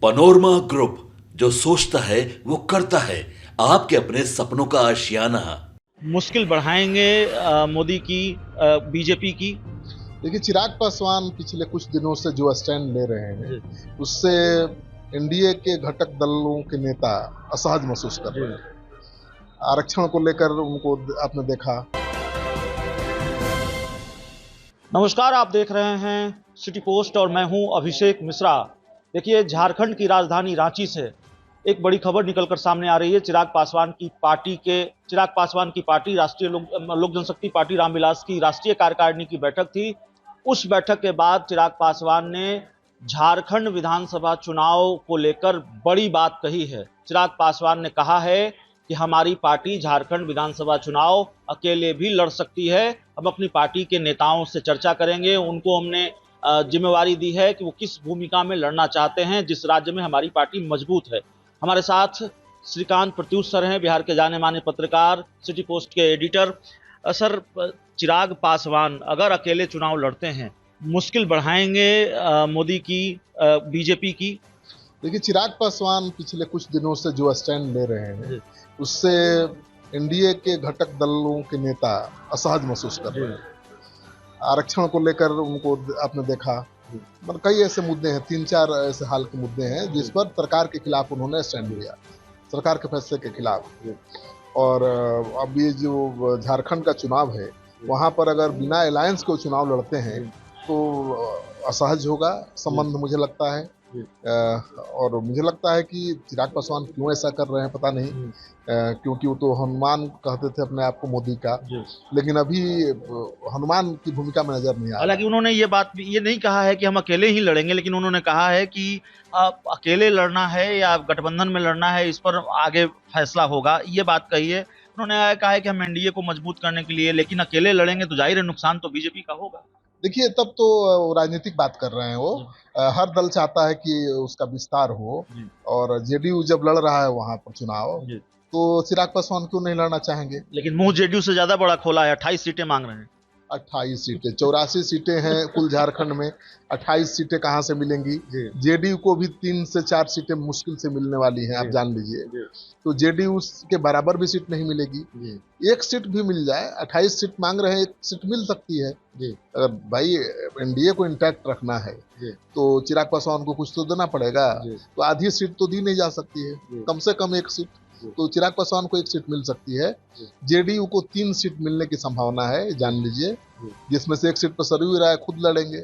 Panorama group, जो सोचता है वो करता है। आपके अपने सपनों का आशियाना। मुश्किल बढ़ाएंगे मोदी की बीजेपी की। देखिए, चिराग पासवान पिछले कुछ दिनों से जो स्टैंड ले रहे हैं उससे एनडीए के घटक दलों के नेता असहज महसूस कर रहे हैं। आरक्षण को लेकर उनको आपने देखा। नमस्कार, आप देख रहे हैं सिटी पोस्ट और मैं हूं अभिषेक मिश्रा। देखिए, झारखंड की राजधानी रांची से एक बड़ी खबर निकलकर सामने आ रही है। चिराग पासवान की पार्टी राष्ट्रीय लोक जनशक्ति पार्टी रामविलास की राष्ट्रीय कार्यकारिणी की बैठक थी। उस बैठक के बाद चिराग पासवान ने झारखंड विधानसभा चुनाव को लेकर बड़ी बात कही है। चिराग पासवान ने कहा है कि हमारी पार्टी झारखंड विधानसभा चुनाव अकेले भी लड़ सकती है। हम अपनी पार्टी के नेताओं से चर्चा करेंगे। उनको हमने जिम्मेवारी दी है कि वो किस भूमिका में लड़ना चाहते हैं, जिस राज्य में हमारी पार्टी मजबूत है। हमारे साथ श्रीकांत प्रत्युष सर हैं, बिहार के जाने माने पत्रकार, सिटी पोस्ट के एडिटर। सर, चिराग पासवान अगर अकेले चुनाव लड़ते हैं, मुश्किल बढ़ाएंगे मोदी की बीजेपी की। देखिए, चिराग पासवान पिछले कुछ दिनों से जो स्टैंड ले रहे हैं उससे एनडीए के घटक दलों के नेता असहज महसूस कर रहे हैं। आरक्षण को लेकर उनको आपने देखा, मतलब कई ऐसे मुद्दे हैं, 3-4 ऐसे हाल के मुद्दे हैं जिस पर सरकार के खिलाफ उन्होंने स्टैंड लिया, सरकार के फैसले के खिलाफ। और अब ये जो झारखंड का चुनाव है, वहाँ पर अगर बिना अलायंस को चुनाव लड़ते हैं तो असहज होगा संबंध, मुझे लगता है। और मुझे लगता है कि चिराग पासवान क्यों ऐसा कर रहे हैं पता नहीं, क्योंकि वो तो हनुमान कहते थे अपने आप को मोदी का, लेकिन अभी हनुमान की भूमिका में नजर नहीं आ रहा। हालांकि उन्होंने ये नहीं कहा है कि हम अकेले ही लड़ेंगे, लेकिन उन्होंने कहा है कि अकेले लड़ना है या गठबंधन में लड़ना है, इस पर आगे फैसला होगा। ये बात कही है उन्होंने। कहा है कि हम एनडीए को मजबूत करने के लिए, लेकिन अकेले लड़ेंगे तो जाहिर है नुकसान तो बीजेपी का होगा। देखिए, तब तो राजनीतिक बात कर रहे हैं वो। हर दल चाहता है कि उसका विस्तार हो, और जेडीयू जब लड़ रहा है वहां पर चुनाव, तो चिराग पासवान क्यों नहीं लड़ना चाहेंगे। लेकिन मुंह जेडीयू से ज्यादा बड़ा खोला है, 28 सीटें मांग रहे हैं। 28 सीटें, 84 सीटें हैं कुल झारखंड में। 28 सीटें कहाँ से मिलेंगी। जेडीयू को भी 3 से 4 सीटें मुश्किल से मिलने वाली हैं, आप जान लीजिए। तो जेडीयू के बराबर भी सीट नहीं मिलेगी। एक सीट भी मिल जाए, 28 सीट मांग रहे हैं, एक सीट मिल सकती है। अगर भाई एनडीए को इंटैक्ट रखना है तो चिराग पासवान को कुछ तो देना पड़ेगा। तो आधी सीट तो दी नहीं जा सकती है, कम से कम एक सीट। तो चिराग पासवान को एक सीट मिल सकती है। जेडीयू को 3 सीट मिलने की संभावना है, जान लीजिए, जिसमें से एक सीट पर सरयू राय खुद लड़ेंगे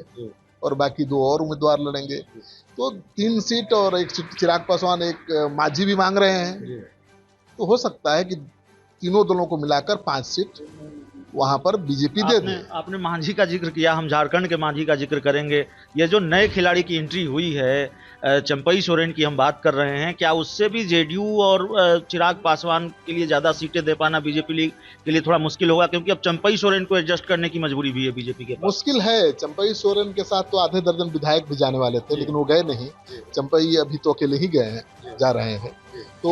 और बाकी 2 और उम्मीदवार लड़ेंगे। तो 3 सीट और एक सीट चिराग पासवान, एक मांझी भी मांग रहे हैं। तो हो सकता है कि तीनों दलों को मिलाकर 5 सीट वहां पर बीजेपी दे दे। आपने मांझी का जिक्र किया, हम झारखंड के मांझी का जिक्र करेंगे। ये जो नए खिलाड़ी की एंट्री हुई है, चंपई सोरेन की हम बात कर रहे हैं, क्या उससे भी जेडीयू और चिराग पासवान के लिए ज्यादा सीटें दे पाना बीजेपी के लिए थोड़ा मुश्किल होगा, क्योंकि अब चंपई सोरेन को एडजस्ट करने की मजबूरी भी है बीजेपी के पास। मुश्किल है। चंपई सोरेन के साथ तो आधे दर्जन विधायक भी जाने वाले थे, लेकिन वो गए नहीं। चंपई अभी तो अकेले ही गए हैं, जा रहे हैं। तो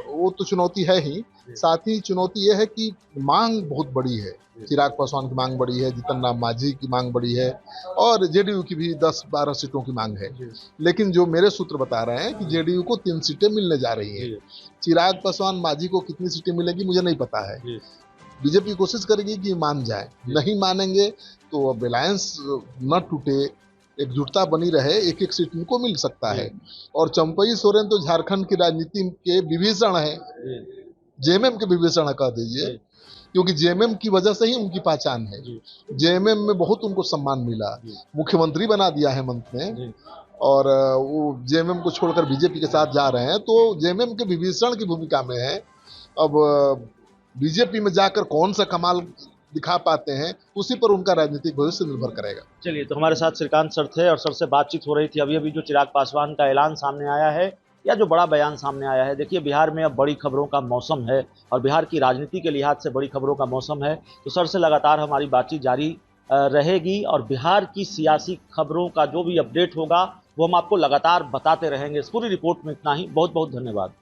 वो तो चुनौती है ही। साथ ही चुनौती यह है कि मांग बहुत बड़ी है। चिराग पासवान की मांग बड़ी है, जीतन राम मांझी की मांग बड़ी है, और जेडीयू की भी 10-12 सीटों की मांग है। लेकिन जो मेरे सूत्र बता रहे हैं कि जेडीयू को 3 सीटें मिलने जा रही हैं। चिराग पासवान मांझी को कितनी सीटें मिलेगी मुझे नहीं पता है। बीजेपी कोशिश करेगी कि मान जाए, नहीं मानेंगे तो अब अलायंस न टूटे, एकजुटता बनी रहे, एक सीट उनको मिल सकता है। और चंपई सोरेन तो झारखंड की राजनीति के विभीषण है, जेएमएम के विभीषण कह दीजिए, क्योंकि जेएमएम की वजह से ही उनकी पहचान है। जेएमएम में बहुत उनको सम्मान मिला, मुख्यमंत्री बना दिया हेमंत ने, और वो जेएमएम को छोड़कर बीजेपी के साथ जा रहे हैं, तो जेएमएम के विभीषण की भूमिका में है। अब बीजेपी में जाकर कौन सा कमाल दिखा पाते हैं, उसी पर उनका राजनीतिक भविष्य निर्भर करेगा। चलिए, तो हमारे साथ श्रीकांत सर थे और सर से बातचीत हो रही थी। अभी जो चिराग पासवान का ऐलान सामने आया है, या जो बड़ा बयान सामने आया है, देखिए बिहार में अब बड़ी खबरों का मौसम है और बिहार की राजनीति के लिहाज से बड़ी खबरों का मौसम है। तो सर से लगातार हमारी बातचीत जारी रहेगी और बिहार की सियासी खबरों का जो भी अपडेट होगा वो हम आपको लगातार बताते रहेंगे। इस पूरी रिपोर्ट में इतना ही। बहुत बहुत धन्यवाद।